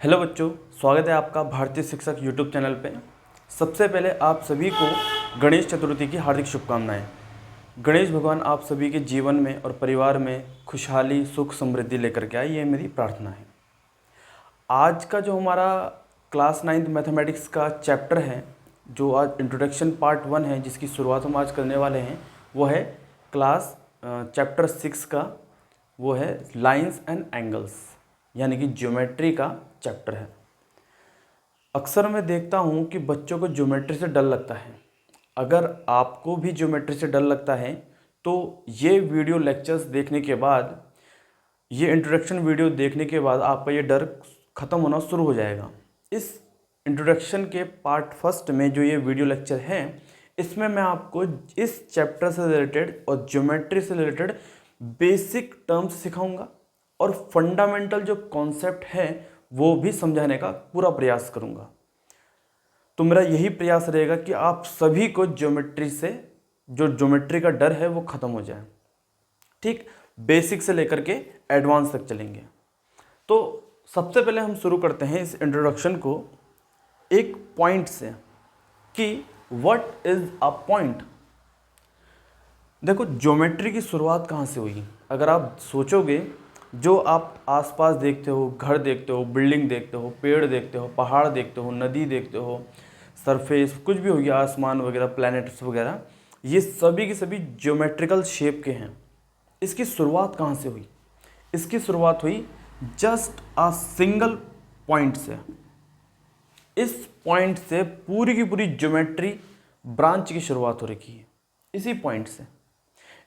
Hello बच्चों, स्वागत है आपका भारतीय शिक्षक यूट्यूब चैनल पे। सबसे पहले आप सभी को गणेश चतुर्थी की हार्दिक शुभकामनाएं। गणेश भगवान आप सभी के जीवन में और परिवार में खुशहाली, सुख, समृद्धि लेकर के आए, ये मेरी प्रार्थना है। आज का जो हमारा क्लास 9th मैथमेटिक्स का चैप्टर है, जो आज इंट्रोडक्शन पार्ट 1 है, जिसकी शुरुआत हम आज करने वाले हैं, वो है क्लास चैप्टर 6 का, वो है लाइंस एंड एंगल्स, यानी कि ज्योमेट्री का चैप्टर है। अक्सर मैं देखता हूँ कि बच्चों को ज्योमेट्री से डर लगता है। अगर आपको भी ज्योमेट्री से डर लगता है तो ये वीडियो लेक्चर्स देखने के बाद, ये इंट्रोडक्शन वीडियो देखने के बाद आपका ये डर ख़त्म होना शुरू हो जाएगा। इस इंट्रोडक्शन के पार्ट फर्स्ट में जो ये वीडियो लेक्चर है, इसमें मैं आपको इस चैप्टर से रिलेटेड और ज्योमेट्री से रिलेटेड बेसिक टर्म्स सिखाऊंगा और फंडामेंटल जो कॉन्सेप्ट है वो भी समझाने का पूरा प्रयास करूंगा। तो मेरा यही प्रयास रहेगा कि आप सभी को ज्योमेट्री से, जो ज्योमेट्री का डर है वो ख़त्म हो जाए। ठीक, बेसिक से लेकर के एडवांस तक चलेंगे। तो सबसे पहले हम शुरू करते हैं इस इंट्रोडक्शन को एक पॉइंट से कि व्हाट इज़ अ पॉइंट। देखो, ज्योमेट्री की शुरुआत कहाँ से हुई? अगर आप सोचोगे, जो आप आसपास देखते हो, घर देखते हो, बिल्डिंग देखते हो, पेड़ देखते हो, पहाड़ देखते हो, नदी देखते हो, सरफेस कुछ भी हो गया, आसमान वगैरह, प्लैनेट्स वगैरह, ये सभी की सभी ज्योमेट्रिकल शेप के हैं। इसकी शुरुआत कहाँ से हुई? इसकी शुरुआत हुई जस्ट अ सिंगल पॉइंट से। इस पॉइंट से पूरी की पूरी ज्योमेट्री ब्रांच की शुरुआत हो रखी है। इसी पॉइंट से,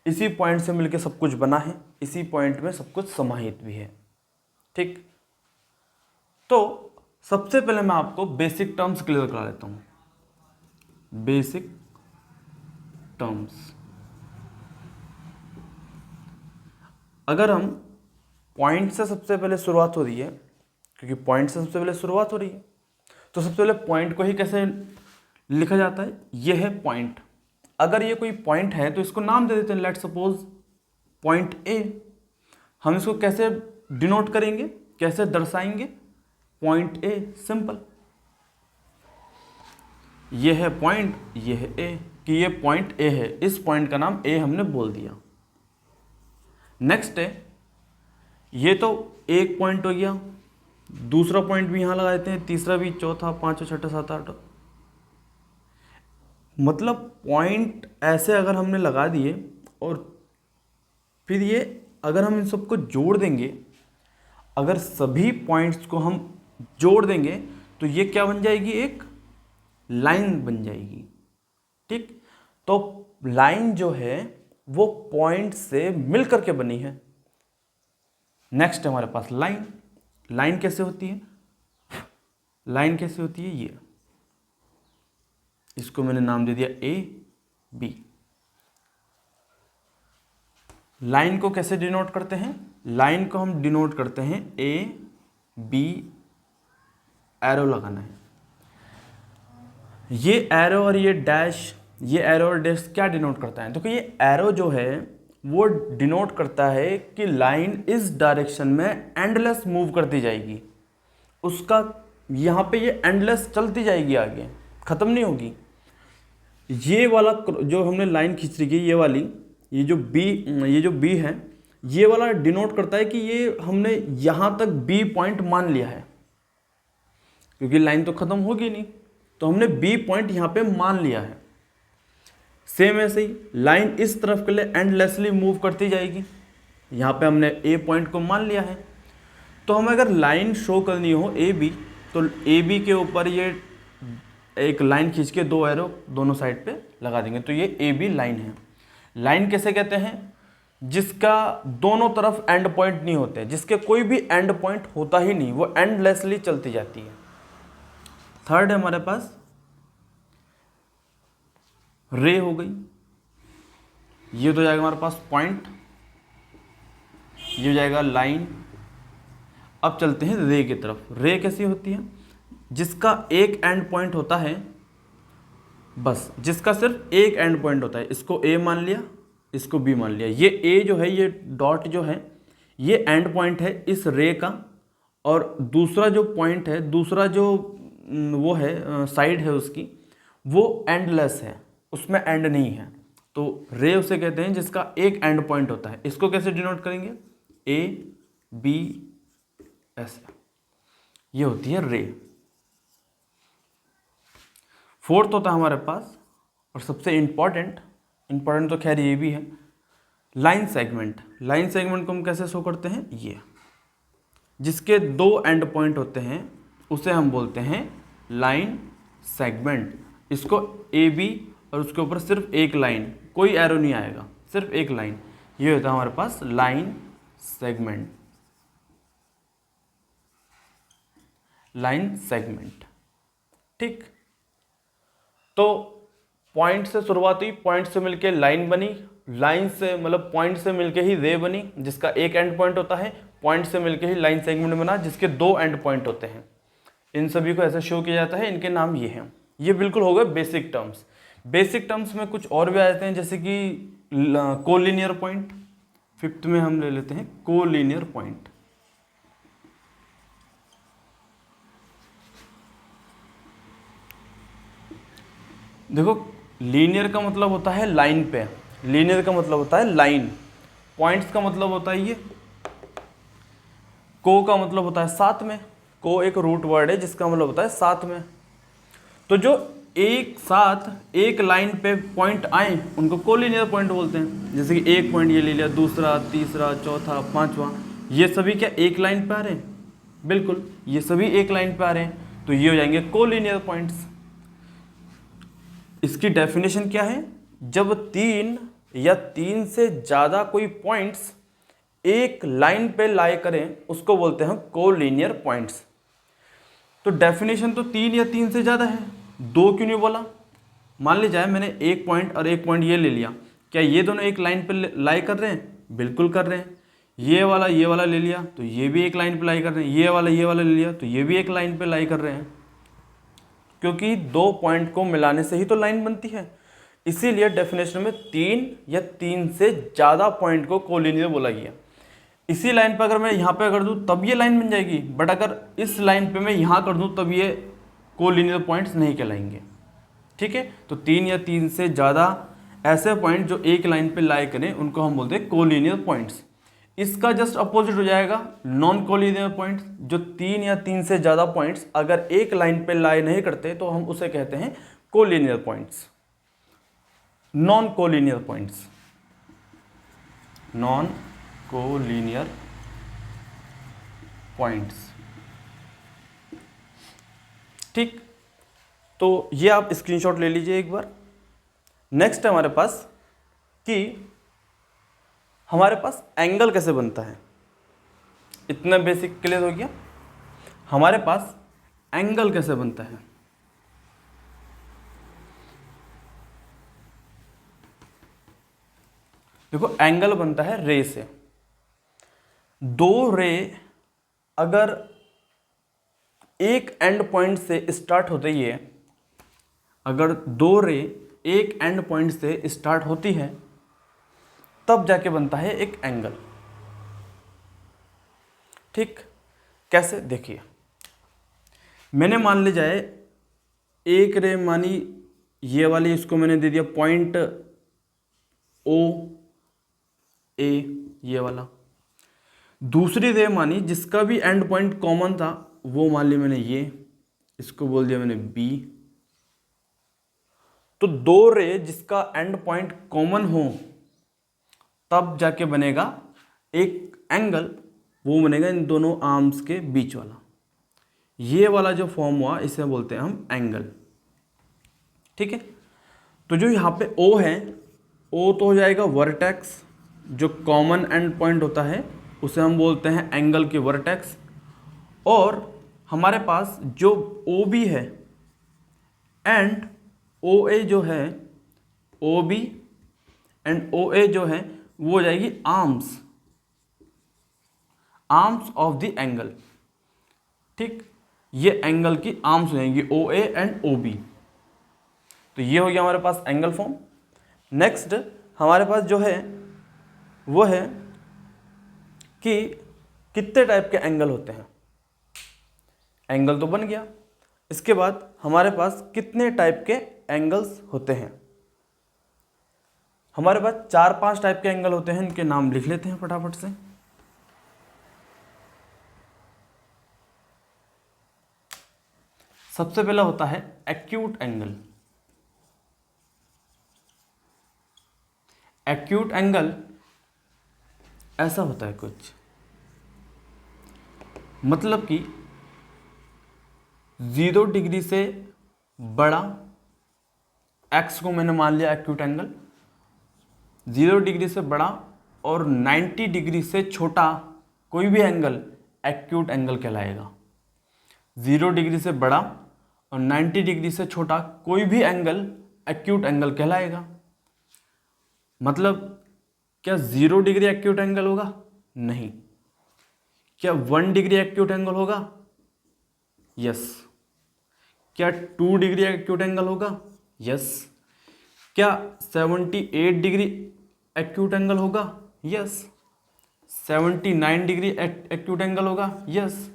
इसी पॉइंट से मिलकर सब कुछ बना है, इसी पॉइंट में सब कुछ समाहित भी है। ठीक, तो सबसे पहले मैं आपको बेसिक टर्म्स क्लियर करा लेता हूं। बेसिक टर्म्स, अगर हम पॉइंट से सबसे पहले शुरुआत हो रही है, क्योंकि पॉइंट से सबसे पहले शुरुआत हो रही है, तो सबसे पहले पॉइंट को ही कैसे लिखा जाता है? यह है पॉइंट। अगर ये कोई पॉइंट है तो इसको नाम दे देते हैं। Let suppose point A. हम इसको कैसे डिनोट करेंगे, कैसे दर्शाएंगे? Point A, simple. ये है पॉइंट, ये है ए, कि ये पॉइंट ए है। इस पॉइंट का नाम ए हमने बोल दिया। नेक्स्ट है, ये तो एक पॉइंट हो गया, दूसरा पॉइंट भी यहां लगा देते हैं, तीसरा भी, चौथा, पांचवा, छठा, सात, आठ। मतलब पॉइंट ऐसे अगर हमने लगा दिए और फिर ये अगर हम इन सबको जोड़ देंगे, अगर सभी पॉइंट्स को हम जोड़ देंगे तो ये क्या बन जाएगी? एक लाइन बन जाएगी। ठीक, तो लाइन जो है वो पॉइंट से मिलकर के बनी है। नेक्स्ट है हमारे पास लाइन। लाइन कैसे होती है? लाइन कैसे होती है? ये, इसको मैंने नाम दे दिया ए बी। लाइन को कैसे डिनोट करते हैं? लाइन को हम डिनोट करते हैं ए बी, एरो लगाना है। ये एरो और ये डैश, ये एरो और डैश क्या डिनोट करता है? तो ये एरो जो है वो डिनोट करता है कि लाइन इस डायरेक्शन में एंडलेस मूव करती जाएगी। उसका यहाँ पे ये एंडलेस चलती जाएगी, आगे खत्म नहीं होगी। ये वाला जो हमने लाइन खींच रही है, ये वाली, ये जो बी है, ये वाला डिनोट करता है कि ये हमने यहाँ तक बी पॉइंट मान लिया है, क्योंकि लाइन तो खत्म होगी नहीं, तो हमने बी पॉइंट यहाँ पे मान लिया है। सेम ऐसे ही लाइन इस तरफ के लिए एंडलेसली मूव करती जाएगी। यहाँ पे हमने ए पॉइंट को मान लिया है। तो हमें अगर लाइन शो करनी हो ए बी, तो ए बी के ऊपर ये एक लाइन खींच के दो एरो दोनों साइड पे लगा देंगे, तो ये ए बी लाइन है। लाइन कैसे कहते हैं? जिसका दोनों तरफ एंड पॉइंट नहीं होते, जिसके कोई भी एंड पॉइंट होता ही नहीं, वो एंडलेसली चलती जाती है। थर्ड है हमारे पास रे हो गई। ये तो जाएगा हमारे पास पॉइंट, ये हो जाएगा लाइन। अब चलते हैं रे की तरफ। रे कैसी होती है? जिसका एक एंड पॉइंट होता है, बस जिसका सिर्फ एक एंड पॉइंट होता है। इसको ए मान लिया, इसको बी मान लिया। ये ए जो है, ये डॉट जो है, ये एंड पॉइंट है इस रे का, और दूसरा जो पॉइंट है, दूसरा जो वो है साइड है उसकी, वो एंडलेस है, उसमें एंड नहीं है। तो रे उसे कहते हैं जिसका एक एंड पॉइंट होता है। इसको कैसे डिनोट करेंगे? ए बी ऐसे, ये होती है रे। फोर्थ होता है हमारे पास, और सबसे इंपॉर्टेंट तो खैर ये भी है, लाइन सेगमेंट। लाइन सेगमेंट को हम कैसे शो करते हैं? ये जिसके दो एंड पॉइंट होते हैं उसे हम बोलते हैं लाइन सेगमेंट। इसको ए बी और उसके ऊपर सिर्फ एक लाइन, कोई एरो नहीं आएगा, सिर्फ एक लाइन, ये होता है हमारे पास लाइन सेगमेंट। लाइन सेगमेंट, ठीक। तो पॉइंट से शुरुआत हुई, पॉइंट से मिलके लाइन बनी, लाइन से मतलब पॉइंट से मिलके ही रे बनी जिसका एक एंड पॉइंट होता है, पॉइंट से मिलके ही लाइन सेगमेंट बना जिसके दो एंड पॉइंट होते हैं। इन सभी को ऐसे शो किया जाता है, इनके नाम ये हैं। ये बिल्कुल हो गए बेसिक टर्म्स। बेसिक टर्म्स में कुछ और भी आ जाते हैं, जैसे कि कोलिनियर पॉइंट। फिफ्थ में हम ले लेते हैं कोलिनियर पॉइंट। देखो, लीनियर का मतलब होता है लाइन पे, लीनियर का मतलब होता है लाइन। पॉइंट्स का मतलब होता है ये, को का मतलब होता है साथ में, को एक रूट वर्ड है जिसका मतलब होता है साथ में। तो जो एक साथ एक लाइन पे पॉइंट आए उनको कोलिनियर पॉइंट बोलते हैं। जैसे कि एक पॉइंट ये ले लिया, दूसरा, तीसरा, चौथा, पांचवा, ये सभी क्या एक लाइन पे आ रहे हैं? बिल्कुल, ये सभी एक लाइन पे आ रहे हैं, तो ये हो जाएंगे कोलिनियर पॉइंट्स। इसकी डेफिनेशन क्या है? जब तीन या तीन से ज़्यादा कोई पॉइंट्स एक लाइन पे लाई करें उसको बोलते हैं कोलिनियर पॉइंट्स। तो डेफिनेशन तो तीन या तीन से ज़्यादा है, दो क्यों नहीं बोला? मान लीजिए मैंने एक पॉइंट और एक पॉइंट ये ले लिया, क्या ये दोनों एक लाइन पे लाई कर रहे हैं? बिल्कुल कर रहे हैं। ये वाला ले लिया तो ये भी एक लाइन पे लाई कर रहे हैं, ये वाला ले लिया तो ये भी एक लाइन पे लाई कर रहे हैं, क्योंकि दो पॉइंट को मिलाने से ही तो लाइन बनती है। इसीलिए डेफिनेशन में तीन या तीन से ज़्यादा पॉइंट को कोलिनियर बोला गया। इसी लाइन पर अगर मैं यहाँ पे कर दूँ तब ये लाइन बन जाएगी, बट अगर इस लाइन पे मैं यहाँ कर दूँ तब ये कोलिनियर पॉइंट्स नहीं कहलाएंगे, ठीक है। तो तीन या तीन से ज़्यादा ऐसे पॉइंट जो एक लाइन पे लाई करें उनको हम बोलते हैं कोलिनियर पॉइंट्स। इसका जस्ट अपोजिट हो जाएगा नॉन कोलिनियर पॉइंट्स। जो तीन या तीन से ज़्यादा पॉइंट्स अगर एक लाइन पे लाई नहीं करते तो हम उसे कहते हैं collinear points. Non collinear points, non collinear points, ठीक। तो ये आप स्क्रीनशॉट ले लीजिए एक बार। नेक्स्ट है हमारे पास कि हमारे पास एंगल कैसे बनता है। इतना बेसिक क्लियर हो गया। हमारे पास एंगल कैसे बनता है? देखो, एंगल बनता है रे से। दो रे अगर एक एंड पॉइंट से स्टार्ट होते ही है, अगर दो रे एक एंड पॉइंट से स्टार्ट होती है तब जाके बनता है एक एंगल, ठीक। कैसे? देखिए, मैंने मान ली जाए एक रे मानी ये वाली, इसको मैंने दे दिया पॉइंट ओ ए, ये वाला। दूसरी रे मानी जिसका भी एंड पॉइंट कॉमन था वो मान ली मैंने ये, इसको बोल दिया मैंने बी। तो दो रे जिसका एंड पॉइंट कॉमन हो तब जाके बनेगा एक एंगल, वो बनेगा इन दोनों आर्म्स के बीच वाला। ये वाला जो फॉर्म हुआ इसे बोलते हैं हम एंगल, ठीक है। तो जो यहाँ पे ओ है, ओ तो हो जाएगा वर्टेक्स, जो कॉमन एंड पॉइंट होता है उसे हम बोलते हैं एंगल के वर्टेक्स। और हमारे पास जो ओ बी है एंड ओ ए जो है, ओ बी एंड ओ ए जो है वो हो जाएगी arms, arms of the angle, ठीक। ये एंगल की आर्म्स हो जाएंगी ओ ए एंड ओ बी। तो ये हो गया हमारे पास एंगल फॉर्म। नेक्स्ट हमारे पास जो है वो है कि कितने टाइप के एंगल होते हैं। एंगल तो बन गया। इसके बाद हमारे पास कितने टाइप के एंगल्स होते हैं? हमारे पास 4-5 टाइप के एंगल होते हैं, इनके नाम लिख लेते हैं फटाफट से। सबसे पहला होता है एक्यूट एंगल। एक्यूट एंगल ऐसा होता है कुछ, मतलब कि 0 डिग्री से बड़ा, एक्स को मैंने मान लिया एक्यूट एंगल, 0 डिग्री से बड़ा और 90 डिग्री से छोटा कोई भी एंगल एक्यूट एंगल कहलाएगा। 0 डिग्री से बड़ा और 90 डिग्री से छोटा कोई भी एंगल एक्यूट एंगल कहलाएगा। मतलब क्या 0 डिग्री एक्यूट एंगल होगा? नहीं। क्या 1 डिग्री एक्यूट एंगल होगा? यस। क्या 2 डिग्री एक्यूट एंगल होगा? यस। क्या 78 डिग्री एक्यूट एंगल होगा? यस। 79 डिग्री एक्यूट एंगल होगा? यस।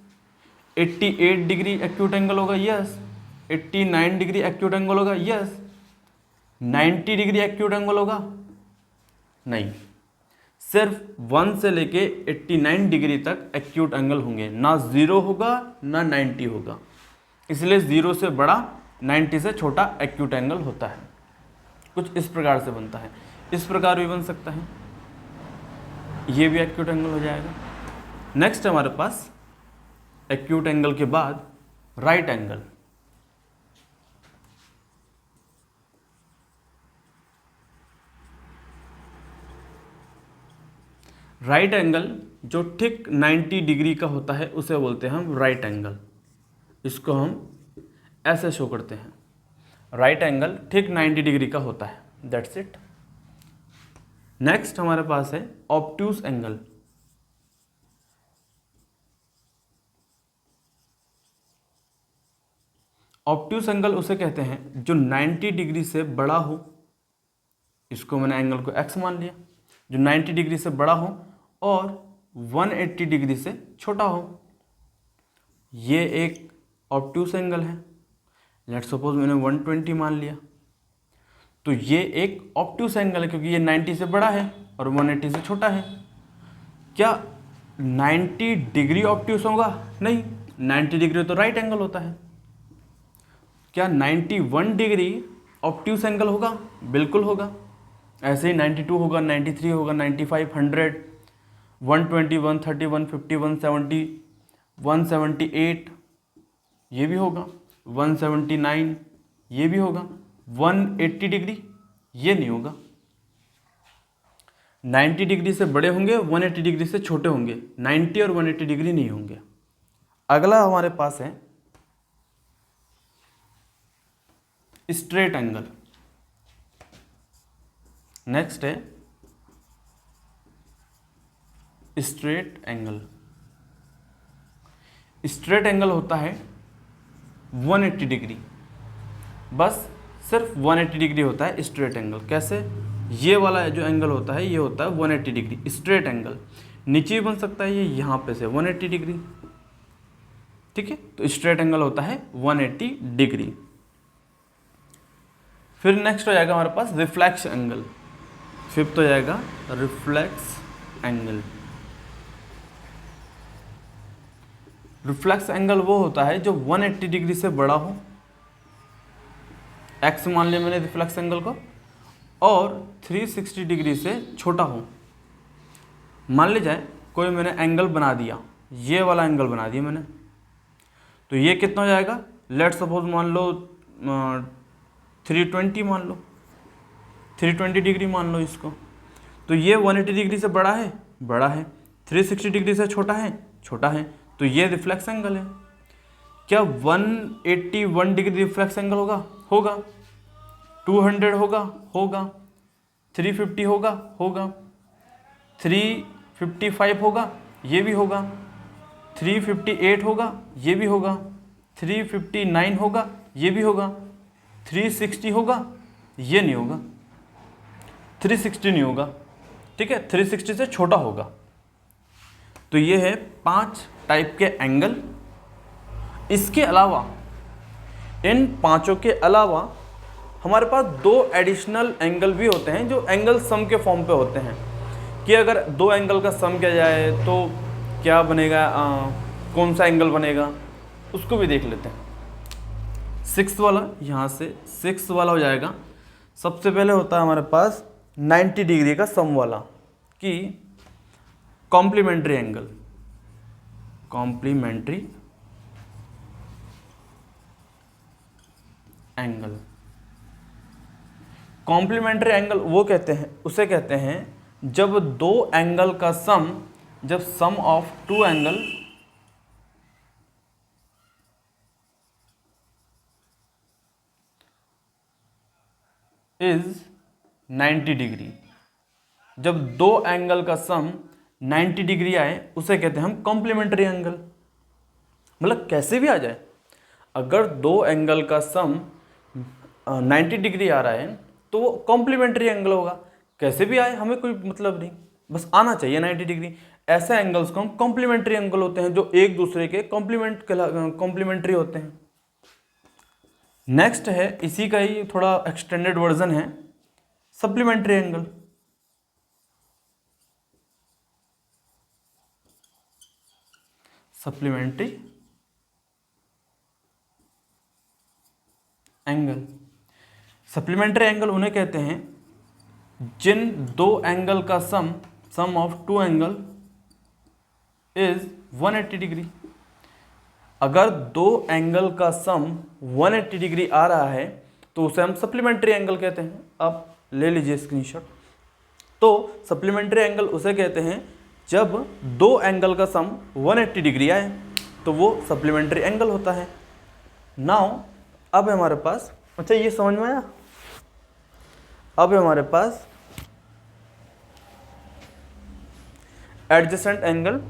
88 डिग्री एक्यूट एंगल होगा? यस। 89 डिग्री एक्यूट एंगल होगा? यस। 90 डिग्री एक्यूट एंगल होगा? नहीं। सिर्फ 1 से लेके 89 डिग्री तक एक्यूट एंगल होंगे, ना 0 होगा ना 90 होगा। इसलिए 0 से बड़ा 90 से छोटा एक्यूट एंगल होता है। कुछ इस प्रकार से बनता है, इस प्रकार भी बन सकता है, ये भी एक्यूट एंगल हो जाएगा। नेक्स्ट हमारे पास एक्यूट एंगल के बाद राइट एंगल। राइट एंगल जो ठीक 90 डिग्री का होता है उसे बोलते हैं हम राइट एंगल। इसको हम ऐसे शो करते हैं, राइट एंगल ठीक 90 डिग्री का होता है, दैट्स इट। नेक्स्ट हमारे पास है ऑब्ट्यूज एंगल। ऑब्ट्यूज एंगल उसे कहते हैं जो 90 डिग्री से बड़ा हो, इसको मैंने एंगल को x मान लिया, जो 90 डिग्री से बड़ा हो और 180 डिग्री से छोटा हो, ये एक ऑब्ट्यूज एंगल है। लेट्स सपोज मैंने 120 मान लिया, तो ये एक ऑब्ट्यूज एंगल है क्योंकि ये 90 से बड़ा है और 180 से छोटा है। क्या 90 डिग्री ऑब्ट्यूज होगा? नहीं, 90 डिग्री तो राइट एंगल होता है। क्या 91 डिग्री ऑब्ट्यूज एंगल होगा? बिल्कुल होगा। ऐसे ही 92 होगा, 93 होगा, 95, 100, 120, 130, 150, 170, 178 ये भी होगा, 179 ये भी होगा, 180 डिग्री ये नहीं होगा। 90 डिग्री से बड़े होंगे, 180 डिग्री से छोटे होंगे, 90 और 180 डिग्री नहीं होंगे। अगला हमारे पास है स्ट्रेट एंगल। नेक्स्ट है स्ट्रेट एंगल। स्ट्रेट एंगल होता है 180 डिग्री, बस सिर्फ 180 डिग्री होता है स्ट्रेट एंगल। कैसे? ये वाला जो एंगल होता है ये होता है 180 डिग्री स्ट्रेट एंगल। नीचे बन सकता है ये यहाँ पे से 180 डिग्री, ठीक है। तो स्ट्रेट एंगल होता है 180 डिग्री। फिर नेक्स्ट हो जाएगा हमारे पास रिफ्लेक्स एंगल। फिफ्थ हो जाएगा रिफ्लेक्स एंगल। रिफ्लेक्स एंगल वो होता है जो 180 डिग्री से बड़ा हो, एक्स मान लिया मैंने रिफ्लेक्स एंगल को, और 360 डिग्री से छोटा हो। मान ली जाए कोई मैंने एंगल बना दिया, ये वाला एंगल बना दिया मैंने, तो ये कितना हो जाएगा? लेट्स सपोज मान लो 320 मान लो, 320 डिग्री मान लो इसको। तो ये 180 डिग्री से बड़ा है, बड़ा है, 360 डिग्री से छोटा है, छोटा है, तो ये रिफ्लेक्स एंगल है। क्या 181 डिग्री रिफ्लेक्स एंगल होगा? होगा। 200 होगा? होगा। 350 होगा? होगा। 355 होगा? ये भी होगा। 358 होगा? ये भी होगा। 359 होगा? ये भी होगा। 360 होगा? ये नहीं होगा, 360 नहीं होगा, ठीक है, 360 से छोटा होगा। तो ये है 5 टाइप के एंगल। इसके अलावा, इन पांचों के अलावा हमारे पास दो एडिशनल एंगल भी होते हैं जो एंगल सम के फॉर्म पे होते हैं, कि अगर दो एंगल का सम किया जाए तो क्या बनेगा, कौन सा एंगल बनेगा, उसको भी देख लेते हैं। सिक्स वाला, यहाँ से सिक्स वाला हो जाएगा। सबसे पहले होता है हमारे पास 90 डिग्री का सम वाला, कि complementary angle, complementary angle. Complementary angle वो कहते हैं, उसे कहते हैं जब दो एंगल का सम, जब sum of two angle is 90 degree, जब दो एंगल का सम 90 डिग्री आए उसे कहते हैं हम कॉम्प्लीमेंट्री एंगल। मतलब कैसे भी आ जाए, अगर दो एंगल का सम 90 डिग्री आ रहा है तो वो कॉम्प्लीमेंट्री एंगल होगा। कैसे भी आए हमें कोई मतलब नहीं, बस आना चाहिए 90 डिग्री। ऐसे एंगल्स को हम कॉम्प्लीमेंट्री एंगल होते हैं जो एक दूसरे के कॉम्प्लीमेंट्री होते हैं। नेक्स्ट है, इसी का ही थोड़ा एक्सटेंडेड वर्जन है, supplementary angle. Supplementary angle, supplementary angle उन्हें कहते हैं जिन दो एंगल का sum of two angle is 180 degree. अगर दो एंगल का सम 180 डिग्री आ रहा है तो उसे हम सप्लीमेंट्री एंगल कहते हैं। आप ले लीजिए स्क्रीनशॉट। तो सप्लीमेंट्री एंगल उसे कहते हैं जब दो एंगल का सम 180 डिग्री आए तो वो सप्लीमेंट्री एंगल होता है। नाउ अब हमारे पास, अच्छा ये समझ में आया। अब हमारे पास एडजेसेंट एंगल।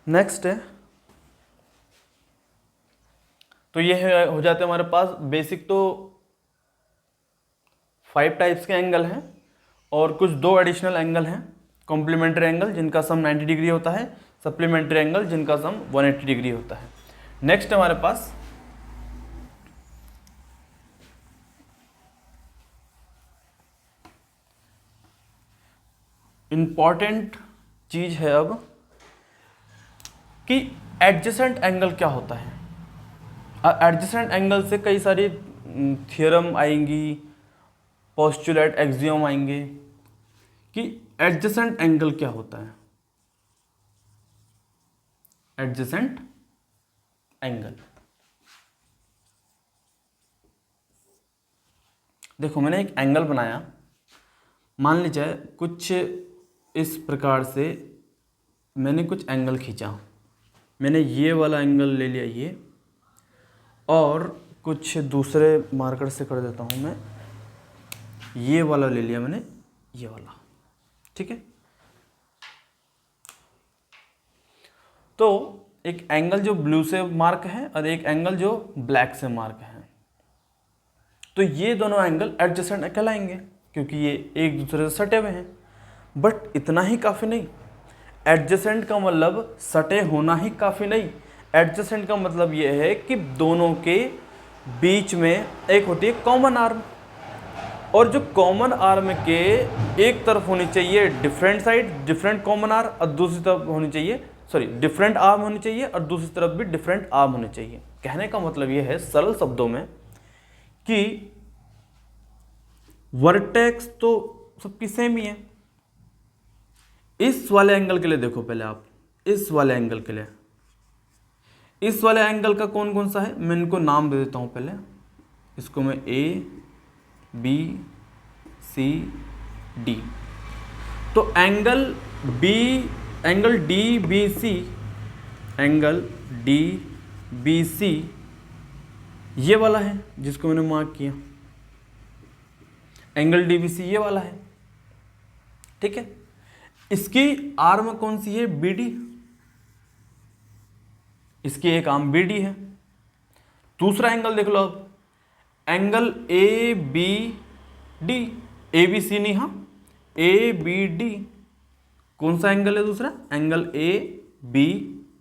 नेक्स्ट है, तो ये हो जाते हैं हमारे पास बेसिक, तो 5 टाइप्स के एंगल हैं और कुछ दो एडिशनल एंगल हैं। कॉम्प्लीमेंट्री एंगल जिनका सम 90 डिग्री होता है, सप्लीमेंट्री एंगल जिनका सम 180 डिग्री होता है। नेक्स्ट हमारे पास इंपॉर्टेंट चीज है अब कि एडजेसेंट एंगल क्या होता है। एडजेसेंट एंगल से कई सारी थियरम आएंगी, पोस्टुलेट, एक्सियोम आएंगे कि एडजेसेंट एंगल क्या होता है। एडजेसेंट एंगल, देखो मैंने एक एंगल बनाया, मान लीजिए कुछ इस प्रकार से मैंने कुछ एंगल खींचा। मैंने ये वाला एंगल ले लिया ये, और कुछ दूसरे मार्कर से कर देता हूँ मैं, ये वाला ले लिया मैंने, ये वाला, ठीक है। तो एक एंगल जो ब्लू से मार्क है और एक एंगल जो ब्लैक से मार्क है, तो ये दोनों एंगल एडजेसेंट कहलाएंगे क्योंकि ये एक दूसरे से सटे हुए हैं। बट इतना ही काफ़ी नहीं, एडजेसेंट का मतलब सटे होना ही काफ़ी नहीं। एडजेसेंट का मतलब ये है कि दोनों के बीच में एक होती है कॉमन आर्म, और जो कॉमन आर्म के एक तरफ होनी चाहिए different side, different common arm, और दूसरी तरफ होनी चाहिए, सॉरी डिफरेंट आर्म होनी चाहिए और दूसरी तरफ भी डिफरेंट आर्म होनी चाहिए। कहने का मतलब ये है सरल शब्दों में कि वर्टेक्स तो सबकी सेम ही है। इस वाले एंगल के लिए देखो पहले आप, इस वाले एंगल के लिए, इस वाले एंगल का कौन कौन सा है, मैं इनको नाम दे देता हूं पहले। इसको मैं A, B, C, D। तो angle D B C, angle D B C ये वाला है जिसको मैंने मार्क किया। एंगल D B C ये वाला है, ठीक है। इसकी आर्म कौन सी है, BD, इसकी एक आर्म BD है। दूसरा एंगल देख लो अब, एंगल ABD, ABC नहीं, हाँ ABD, कौन सा एंगल है दूसरा, एंगल ABD।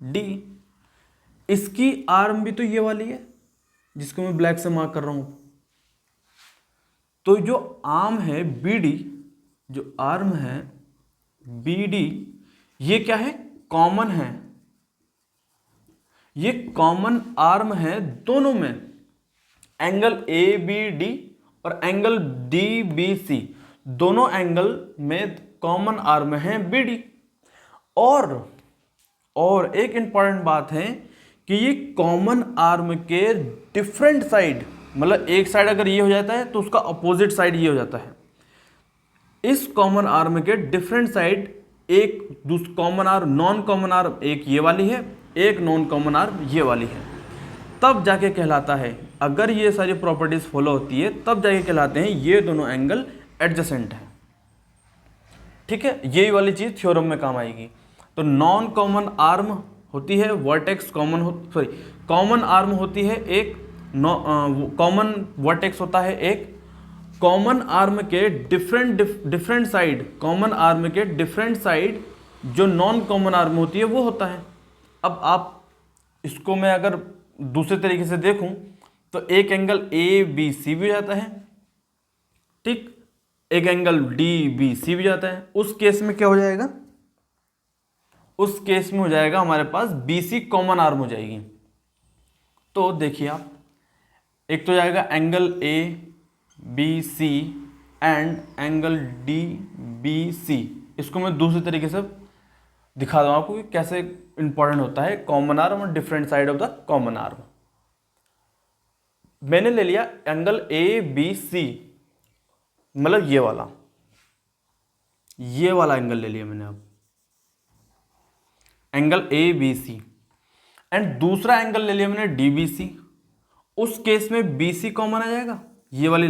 डी। इसकी आर्म भी तो ये वाली है जिसको मैं ब्लैक से मार्क कर रहा हूं। तो जो आर्म है बी डी, जो आर्म है बी डी, ये क्या है, कॉमन है। ये कॉमन आर्म है दोनों में, एंगल ए बी डी और एंगल डी बी सी, दोनों एंगल में कॉमन आर्म है बी डी। और एक इंपॉर्टेंट बात है कि ये कॉमन आर्म के डिफरेंट साइड, मतलब एक साइड अगर ये हो जाता है तो उसका अपोजिट साइड ये हो जाता है। इस कॉमन आर्म के डिफरेंट साइड, एक common arm, non common arm एक ये वाली है, एक नॉन कॉमन आर्म ये वाली है, तब जाके कहलाता है, अगर ये सारी प्रॉपर्टीज फॉलो होती है तब जाके कहलाते हैं ये दोनों एंगल एडजेसेंट है। ठीक है, यही वाली चीज थ्योरम में काम आएगी। तो नॉन कॉमन आर्म होती है वर्टेक्स, कॉमन आर्म होती है एक, कॉमन वर्टेक्स होता है एक, कॉमन आर्म के डिफरेंट साइड, कॉमन आर्म के डिफरेंट साइड जो नॉन कॉमन आर्म होती है वो होता है। अब आप इसको मैं अगर दूसरे तरीके से देखूं तो एक एंगल ए बी सी भी जाता है, ठीक, एक एंगल डी बी सी भी जाता है। उस केस में क्या हो जाएगा, उस केस में हो जाएगा हमारे पास बी सी कॉमन आर्म हो जाएगी। तो देखिए आप, एक तो जाएगा angle A B C and angle D B C. इसको मैं दूसरे तरीके से दिखा दूँ आपको कि कैसे इंपॉर्टेंट होता है कॉमन आर्म और different side of the common arm. मैंने ले लिया एंगल ए बी सी, मतलब ये वाला एंगल ले लिया मैंने, अब angle A B C, and दूसरा एंगल ले लिया मैंने डी बी सी। उस केस में बी सी कॉमन आ जाएगा, ये वाली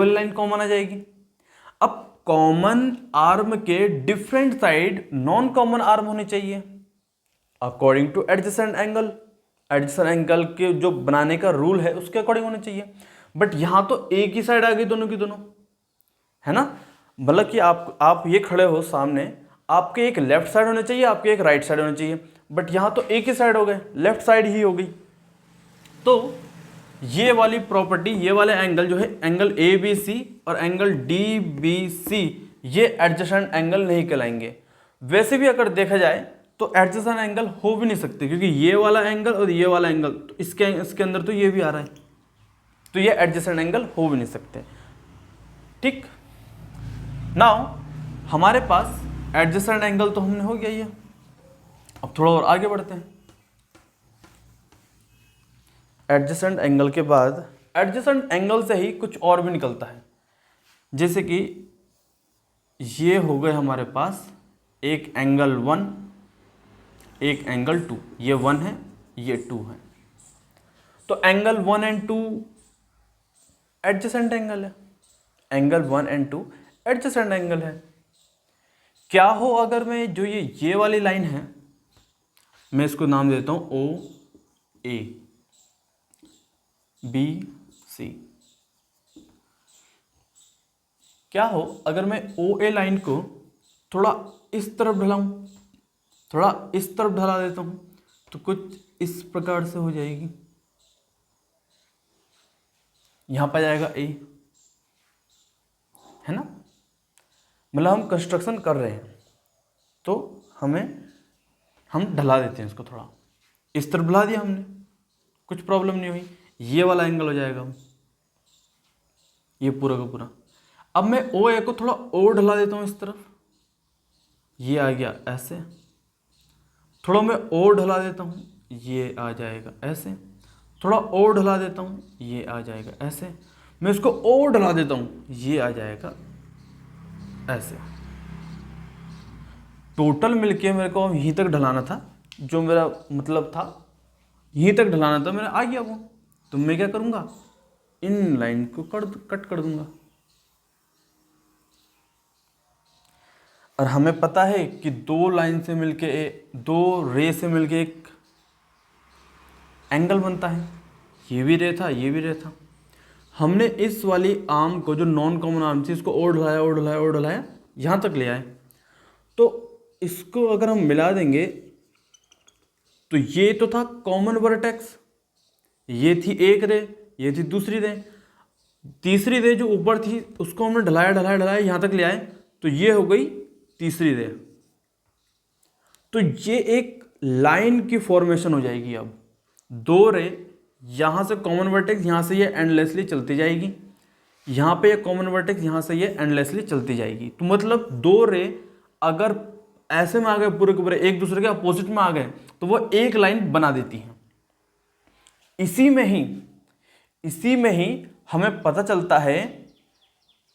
लाइन कॉमन आ जाएगी। अब कॉमन आर्म के different side non common arm होनी चाहिए according two adjacent angle. Adjacent angle के जो बनाने का रूल है उसके अकॉर्डिंग होने चाहिए। बट यहां तो एक ही साइड आ गई दोनों की दोनों, है ना। मतलब कि आप ये खड़े हो सामने, आपके एक लेफ्ट साइड होने चाहिए, आपके एक राइट साइड होने चाहिए, बट यहां तो एक ही साइड हो गए, लेफ्ट साइड ही हो गई। तो ये वाली प्रॉपर्टी, ये वाले एंगल जो है एंगल ए बी सी और एंगल डी बी सी, ये एडजेसेंट एंगल नहीं कहलाएंगे। वैसे भी अगर देखा जाए तो एडजेसेंट एंगल हो भी नहीं सकते, क्योंकि ये वाला एंगल और ये वाला एंगल तो इसके अंदर तो ये भी आ रहा है, तो ये एडजेसेंट एंगल हो भी नहीं सकते। ठीक, नाउ हमारे पास एडजेसेंट एंगल तो हमने हो गया ये। अब थोड़ा और आगे बढ़ते हैं। एडजेसेंट एंगल के बाद एडजेसेंट एंगल से ही कुछ और भी निकलता है, जैसे कि ये हो गए हमारे पास एक एंगल 1, एक एंगल 2, ये 1 है, ये 2 है। तो एंगल 1 एंड 2 एडजेसेंट एंगल है, एंगल 1 एंड 2 एडजेसेंट एंगल है। क्या हो अगर मैं जो ये वाली लाइन है, मैं इसको नाम देता हूं ओ ए बी सी। क्या हो अगर मैं ओ ए लाइन को थोड़ा इस तरफ ढलाऊं, थोड़ा इस तरफ ढला देता हूं, तो कुछ इस प्रकार से हो जाएगी। यहां पर जाएगा ए, है ना। मतलब हम कंस्ट्रक्शन कर रहे हैं तो हम ढला देते हैं इसको, थोड़ा इस तरफ ढला दिया हमने, कुछ प्रॉब्लम नहीं हुई। ये वाला एंगल हो जाएगा ये पूरा का पूरा। अब मैं ओ ए को थोड़ा और ढला देता हूं इस तरफ, ये आ गया ऐसे। थोड़ा मैं और ढला देता हूं, ये आ जाएगा ऐसे। थोड़ा और ढला देता हूं, ये आ जाएगा ऐसे। मैं इसको और ढला देता हूं, ये आ जाएगा ऐसे। टोटल मिलके मेरे को यहीं तक ढलाना था, जो मेरा मतलब था यहीं तक ढलाना था, मेरा आ गया वो। तो मैं क्या करूंगा, इन लाइन को कट कर दूंगा। और हमें पता है कि दो लाइन से मिलके, दो रे से मिलके एक एंगल बनता है। ये भी रे था, ये भी रे था। हमने इस वाली आर्म को, जो नॉन कॉमन आर्म थी, इसको और ढलाया और ढलाया और ढलाया, यहां तक ले आए। तो इसको अगर हम मिला देंगे तो ये तो था कॉमन वर्टेक्स, ये थी एक रे, ये थी दूसरी रे, तीसरी रे जो ऊपर थी उसको हमने ढलाया ढलाया ढलाया यहां तक ले आए, तो ये हो गई तीसरी रे। तो ये एक लाइन की फॉर्मेशन हो जाएगी। अब दो रे, यहां से कॉमन वर्टेक्स, यहां से ये एंडलेसली चलती जाएगी, यहां पे ये कॉमन वर्टेक्स, यहां से ये एंडलेसली चलती जाएगी। तो मतलब दो रे अगर ऐसे में आ गए पूरे के पूरे एक दूसरे के अपोजिट में आ गए तो वो एक लाइन बना देती हैं। इसी में ही हमें पता चलता है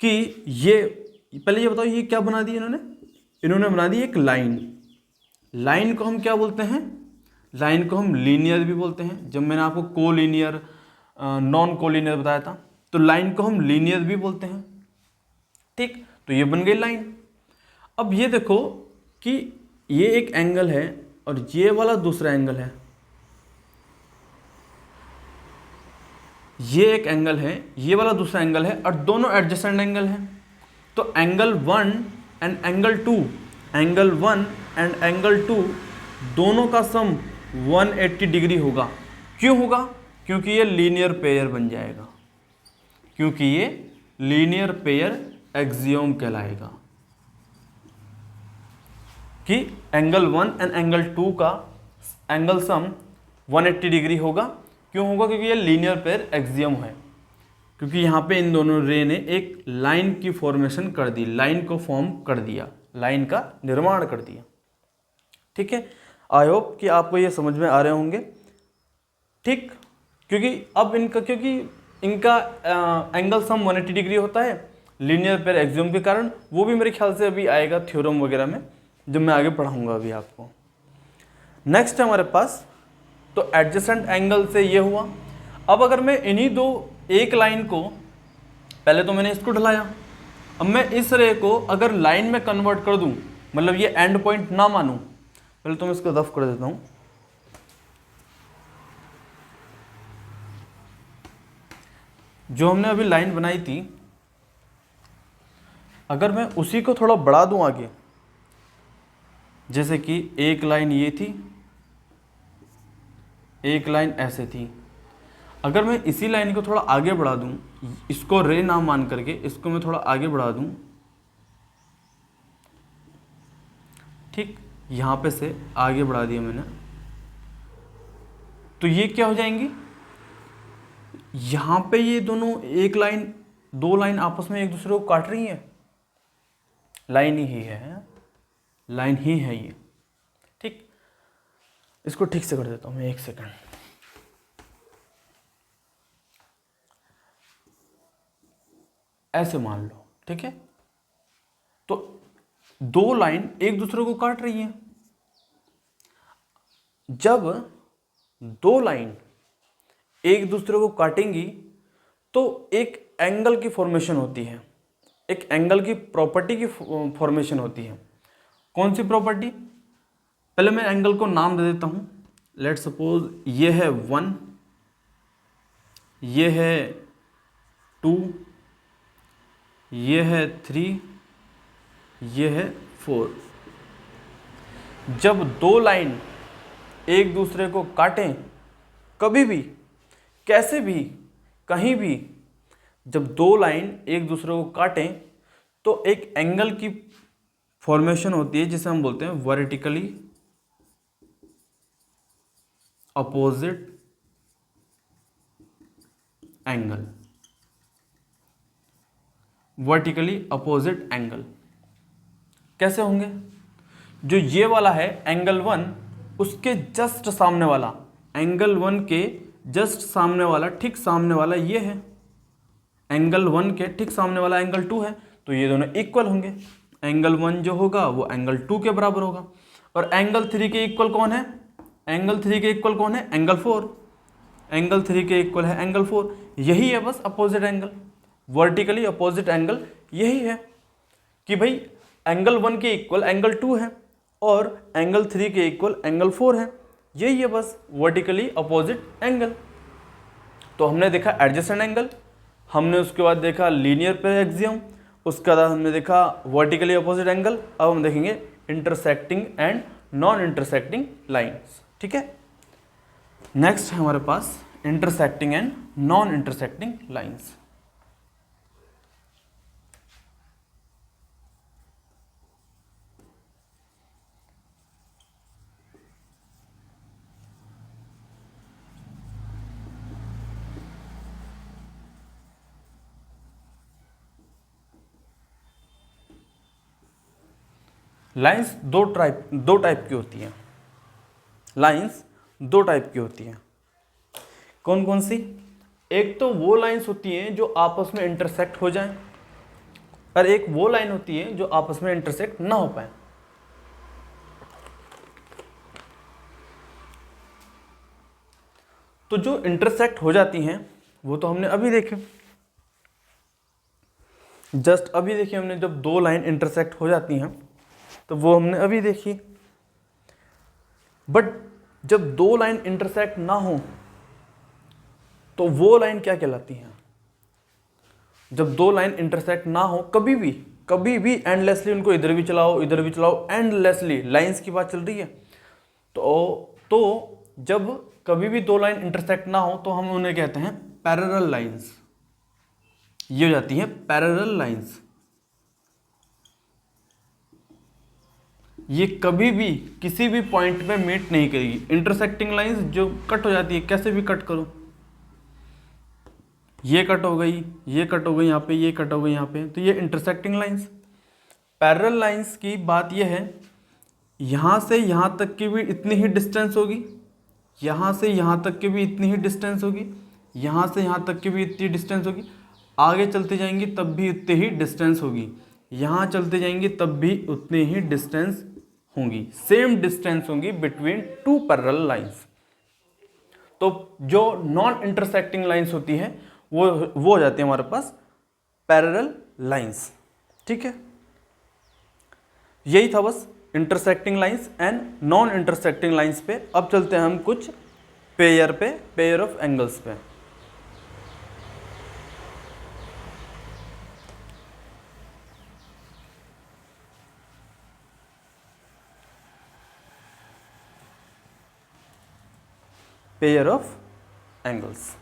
कि ये, पहले ये बताओ ये क्या बना दी इन्होंने बना दी एक लाइन। लाइन को हम क्या बोलते हैं? लाइन को हम लीनियर भी बोलते हैं। जब मैंने आपको कोलीनियर नॉन कोलीनियर बताया था तो लाइन को हम लीनियर भी बोलते हैं। ठीक, तो ये बन गई लाइन। अब ये देखो कि ये एक एंगल है और ये वाला दूसरा एंगल है, ये एक एंगल है, ये वाला दूसरा एंगल है, और दोनों एडजेसेंट एंगल हैं। तो angle 1 and angle 2, angle 1 and angle 2 दोनों का सम 180 डिग्री होगा। क्यों होगा? क्योंकि ये लीनियर पेयर बन जाएगा, क्योंकि ये लीनियर पेयर एक्सियोम कहलाएगा कि एंगल 1 एंड एंगल 2 का एंगल सम 180 डिग्री होगा। क्यों होगा? क्योंकि ये लीनियर पेयर एक्सियम है, क्योंकि यहाँ पे इन दोनों रे ने एक लाइन की फॉर्मेशन कर दी, लाइन को फॉर्म कर दिया, लाइन का निर्माण कर दिया। ठीक है, आई होप कि आपको ये समझ में आ रहे होंगे। ठीक, क्योंकि अब इनका एंगल सम 180 डिग्री होता है लीनियर पेयर एक्सियम के कारण। वो भी मेरे ख्याल से अभी आएगा थ्योरम वगैरह में, जब मैं आगे पढ़ाऊंगा अभी आपको। नेक्स्ट है हमारे पास, तो एडजेसेंट एंगल से ये हुआ। अब अगर मैं इन्हीं दो एक लाइन को, पहले तो मैंने इसको ढलाया, अब मैं इस रे को अगर लाइन में कन्वर्ट कर दूं, मतलब ये एंड पॉइंट ना मानूं, पहले तो मैं इसको रफ कर देता हूं। जो हमने अभी लाइन बनाई थी, अगर मैं उसी को थोड़ा बढ़ा दूं आगे, जैसे कि एक लाइन ये थी, एक लाइन ऐसे थी, अगर मैं इसी लाइन को थोड़ा आगे बढ़ा दूं, इसको रे ना मान करके इसको मैं थोड़ा आगे बढ़ा दूं, ठीक, यहां पे से आगे बढ़ा दिया मैंने, तो ये क्या हो जाएंगी, यहां पे ये दोनों एक लाइन, दो लाइन आपस में एक दूसरे को काट रही है, लाइन ही है, लाइन ही है ये। ठीक, इसको ठीक से कर देता हूं मैं, एक सेकंड। ऐसे मान लो, ठीक है, तो दो लाइन एक दूसरे को काट रही है। जब दो लाइन एक दूसरे को काटेंगी तो एक एंगल की फॉर्मेशन होती है, एक एंगल की प्रॉपर्टी की फॉर्मेशन होती है। कौन सी प्रॉपर्टी? पहले मैं एंगल को नाम दे देता हूं। लेट सपोज ये है 1, ये है 2, ये है 3, ये है 4। जब दो लाइन एक दूसरे को काटें, कभी भी, कैसे भी, कहीं भी, जब दो लाइन एक दूसरे को काटें तो एक एंगल की फॉर्मेशन होती है जिसे हम बोलते हैं vertically opposite angle. Vertically opposite angle कैसे होंगे? जो ये वाला है एंगल 1, उसके जस्ट सामने वाला, एंगल 1 के जस्ट सामने वाला, ठीक सामने वाला ये है, एंगल 1 के ठीक सामने वाला एंगल 2 है, तो ये दोनों इक्वल होंगे। एंगल 1 जो होगा वो एंगल 2 के बराबर होगा। और एंगल 3 के इक्वल कौन है? एंगल 3 के इक्वल कौन है? एंगल 4। एंगल 3 के इक्वल है एंगल 4। यही है बस opposite angle, vertically opposite angle यही है कि भाई एंगल 1 के इक्वल एंगल 2 है और एंगल 3 के इक्वल एंगल 4 है। यही है बस वर्टिकली अपोजिट एंगल। तो हमने देखा एडजेसेंट एंगल, हमने उसके बाद देखा लीनियर पेयर एक्सियम, उसके बाद हमने देखा वर्टिकली अपोजिट एंगल। अब हम देखेंगे intersecting and non intersecting lines. ठीक है, नेक्स्ट है हमारे पास intersecting and non intersecting lines. Lines दो टाइप की होती हैं। लाइंस दो टाइप की होती हैं। कौन कौन सी? एक तो वो लाइंस होती हैं जो आपस में इंटरसेक्ट हो जाएं, और एक वो लाइन होती है जो आपस में इंटरसेक्ट ना हो पाए। तो जो इंटरसेक्ट हो जाती हैं वो तो हमने अभी देखे, जस्ट अभी देखी हमने, जब दो लाइन इंटरसेक्ट हो जाती हैं तो वो हमने अभी देखी। बट जब दो लाइन इंटरसेक्ट ना हो तो वो लाइन क्या कहलाती हैं? जब दो लाइन इंटरसेक्ट ना हो, कभी भी एंडलेसली उनको इधर भी चलाओ एंडलेसली, लाइंस की बात चल रही है, तो जब कभी भी दो लाइन इंटरसेक्ट ना हो तो हम उन्हें कहते हैं पैरेलल लाइंस। ये हो जाती हैं पैरेलल लाइंस। ये कभी भी किसी भी पॉइंट पे मीट नहीं करेगी। इंटरसेक्टिंग लाइंस जो कट हो जाती है, कैसे भी कट करो, ये कट हो गई, ये कट हो गई यहाँ पे, ये कट हो गई यहाँ पे, तो ये इंटरसेक्टिंग लाइंस। पैरेलल लाइंस की बात ये है, यहाँ से यहाँ तक की भी इतनी ही डिस्टेंस होगी, यहाँ से यहाँ तक की भी इतनी ही डिस्टेंस होगी, यहाँ से यहाँ तक की भी इतनी डिस्टेंस होगी, आगे चलते जाएंगे तब भी उतनी ही डिस्टेंस होगी, यहाँ चलते जाएंगे तब भी उतनी ही डिस्टेंस होंगी, सेम डिस्टेंस होंगी बिटवीन टू पैरेलल लाइंस। तो जो नॉन इंटरसेक्टिंग लाइंस होती है वो हो जाती है हमारे पास पैरेलल लाइंस। ठीक है, यही था बस intersecting lines and non intersecting lines पे। अब चलते हैं हम कुछ पेयर ऑफ एंगल्स पे। Pair of angles.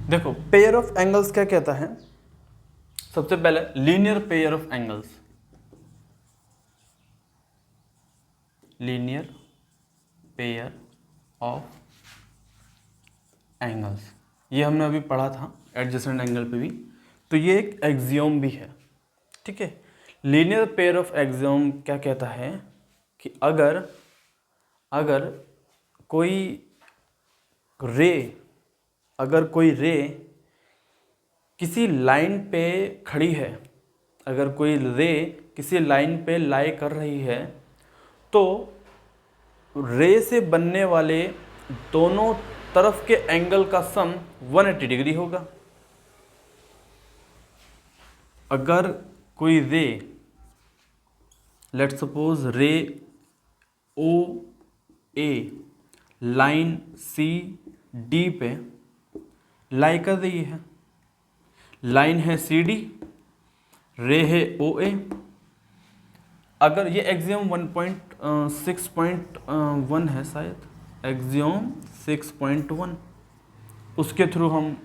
देखो, पेयर ऑफ एंगल्स क्या कहता है? सबसे पहले linear pair of angles. Linear pair of angles, ये हमने अभी पढ़ा था एडजेसेंट एंगल पे भी, तो ये एक एक्सियोम भी है। ठीक है, लीनियर पेयर ऑफ एक्सियोम क्या कहता है कि अगर कोई रे किसी लाइन पे खड़ी है, अगर कोई रे किसी लाइन पे लाई कर रही है, तो रे से बनने वाले दोनों तरफ के एंगल का सम 180 डिग्री होगा। अगर कोई रे, लेट्स सपोज रे ओ ए लाइन सी डी पे लाई कर रही है, लाइन है सी डी, रे है ओ ए। अगर ये एक्सियोम 1.6.1 है शायद, एक्सियोम 6.1, उसके थ्रू हम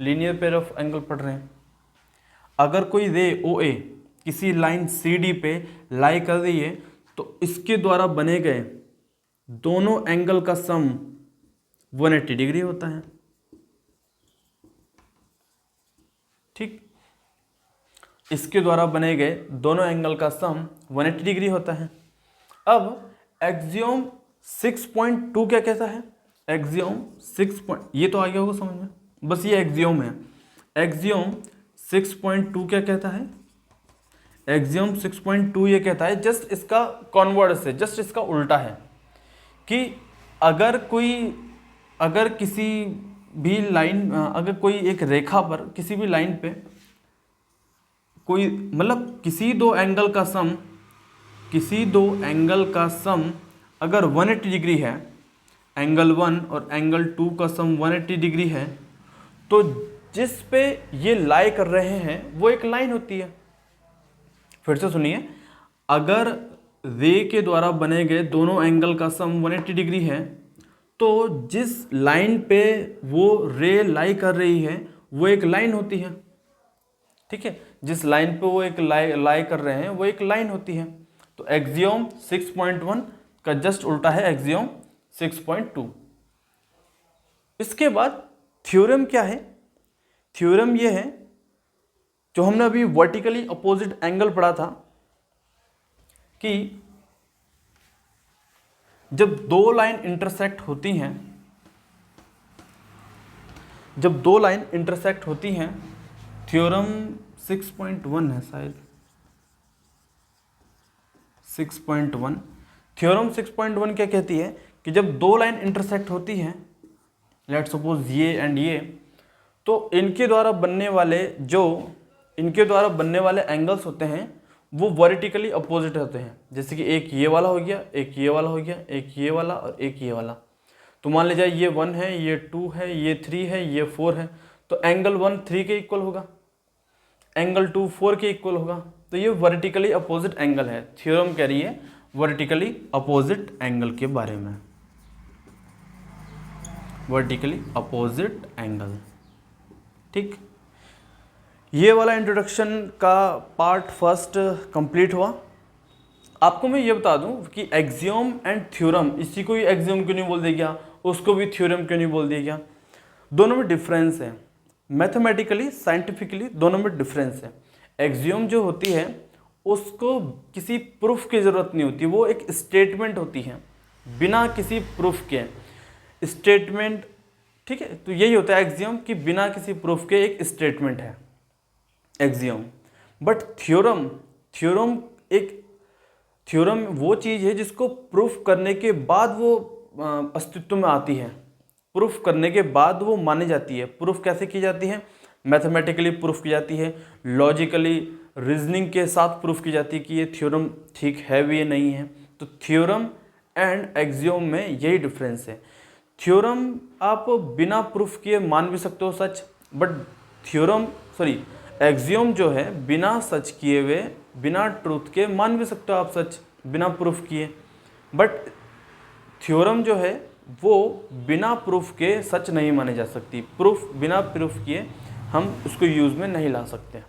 लीनियर पेयर ऑफ एंगल पढ़ रहे हैं। अगर कोई रे ओ ए किसी लाइन सी डी पे लाई कर रही है तो इसके द्वारा बने गए दोनों एंगल का सम 180 डिग्री होता है। ठीक, इसके द्वारा बने गए दोनों एंगल का सम 180 डिग्री होता है। अब एक्सियोम 6.2 क्या कहता है? एक्सियोम 6. ये तो आ गया होगा समझ में, बस ये एक्सियोम है। एक्सियोम 6.2 क्या कहता है? एक्सियोम 6.2 ये कहता है, जस्ट इसका कॉन्वर्स है, जस्ट इसका उल्टा है, कि अगर किसी भी लाइन, अगर कोई एक रेखा पर किसी भी लाइन पे कोई, मतलब किसी दो एंगल का सम अगर 180 डिग्री है, एंगल 1 और एंगल 2 का सम 180 डिग्री है, तो जिस पे ये लाई कर रहे हैं वो एक लाइन होती है। फिर से सुनिए, अगर रे के द्वारा बने गए दोनों एंगल का सम 180 डिग्री है, तो जिस लाइन पे वो रे लाई कर रही है वो एक लाइन होती है। ठीक है, जिस लाइन पे वो एक लाई कर रहे हैं वो एक लाइन होती है। तो एक्सियोम 6.1 का जस्ट उल्टा है एक्सियोम 6.2। इसके बाद थ्योरम क्या है? थ्योरम ये है जो हमने अभी वर्टिकली अपोजिट एंगल पढ़ा था कि जब दो लाइन इंटरसेक्ट होती हैं, जब दो लाइन इंटरसेक्ट होती हैं, थ्योरम 6.1 है शायद, 6.1। थ्योरम 6.1 क्या कहती है कि जब दो लाइन इंटरसेक्ट होती हैं, लेट्स सपोज ये एंड ये, तो इनके द्वारा बनने वाले एंगल्स होते हैं वो वर्टिकली अपोजिट होते हैं। जैसे कि एक ये वाला हो गया, एक ये वाला हो गया, एक ये वाला और एक ये वाला। तो मान लीजिए ये 1 है, ये 2 है, ये 3 है, ये 4 है, तो एंगल 1 3 के इक्वल होगा, एंगल 2 4 के इक्वल होगा। तो ये वर्टिकली अपोजिट एंगल है। थ्योरम कह रही है वर्टिकली अपोजिट एंगल के बारे में, वर्टिकली अपोजिट एंगल। ठीक, ये वाला इंट्रोडक्शन का पार्ट फर्स्ट कंप्लीट हुआ। आपको मैं ये बता दूं कि एक्सियोम एंड थ्योरम, इसी को ही एक्सियोम क्यों नहीं बोल दिया गया, उसको भी थ्योरम क्यों नहीं बोल दिया गया? दोनों में डिफरेंस है, मैथमेटिकली साइंटिफिकली दोनों में डिफरेंस है। एक्सियोम जो होती है उसको किसी प्रूफ की ज़रूरत नहीं होती, वो एक स्टेटमेंट होती है बिना किसी प्रूफ के, स्टेटमेंट। ठीक है, तो यही होता है एक्सियोम कि बिना किसी प्रूफ के एक स्टेटमेंट है एक्सियोम। बट थ्योरम, थ्योरम वो चीज़ है जिसको प्रूफ करने के बाद वो अस्तित्व में आती है, प्रूफ करने के बाद वो मानी जाती है। प्रूफ कैसे की जाती है? मैथमेटिकली प्रूफ की जाती है, लॉजिकली रीजनिंग के साथ प्रूफ की जाती है कि ये थ्योरम ठीक है भी या नहीं है। तो थ्योरम एंड एक्सियोम में यही डिफरेंस है। थ्योरम आप बिना प्रूफ किए मान भी सकते हो सच, बट एक्सियोम जो है बिना सच किए हुए, बिना ट्रूथ के मान भी सकते हो आप सच, बिना प्रूफ किए। बट थ्योरम जो है वो बिना प्रूफ के सच नहीं मानी जा सकती, बिना प्रूफ किए हम उसको यूज़ में नहीं ला सकते।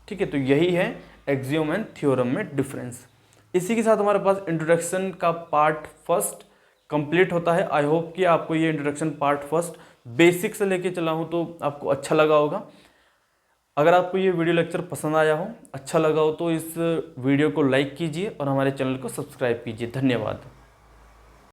ठीक है, तो यही है एक्सियोम एंड थ्योरम में डिफरेंस। इसी के साथ हमारे पास इंट्रोडक्शन का पार्ट फर्स्ट कंप्लीट होता है। आई होप कि आपको ये इंट्रोडक्शन पार्ट फर्स्ट बेसिक से लेके चला हूँ तो आपको अच्छा लगा होगा। अगर आपको ये वीडियो लेक्चर पसंद आया हो, अच्छा लगा हो, तो इस वीडियो को लाइक कीजिए और हमारे चैनल को सब्सक्राइब कीजिए। धन्यवाद।